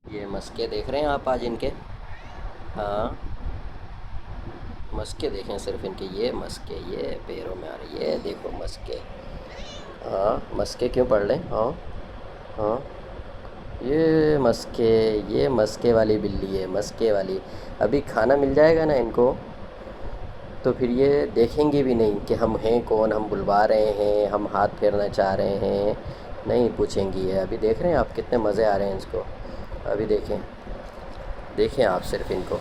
ये मस्के देख रहे हैं आप आज इनके। हाँ, मस्के देखें सिर्फ इनके, ये मस्के, ये पैरों में आ रही है, देखो मस्के। हाँ, मस्के क्यों पढ़ लें। हाँ। हाँ, ये मस्के, ये मस्के वाली बिल्ली है, मस्के वाली। अभी खाना मिल जाएगा ना इनको, तो फिर ये देखेंगे भी नहीं कि हम हैं कौन, हम बुलवा रहे हैं, हम हाथ फेरना चाह रहे हैं। नहीं पूछेंगी ये। अभी देख रहे हैं आप कितने मज़े आ रहे हैं इसको। अभी देखें, देखें आप सिर्फ इनको।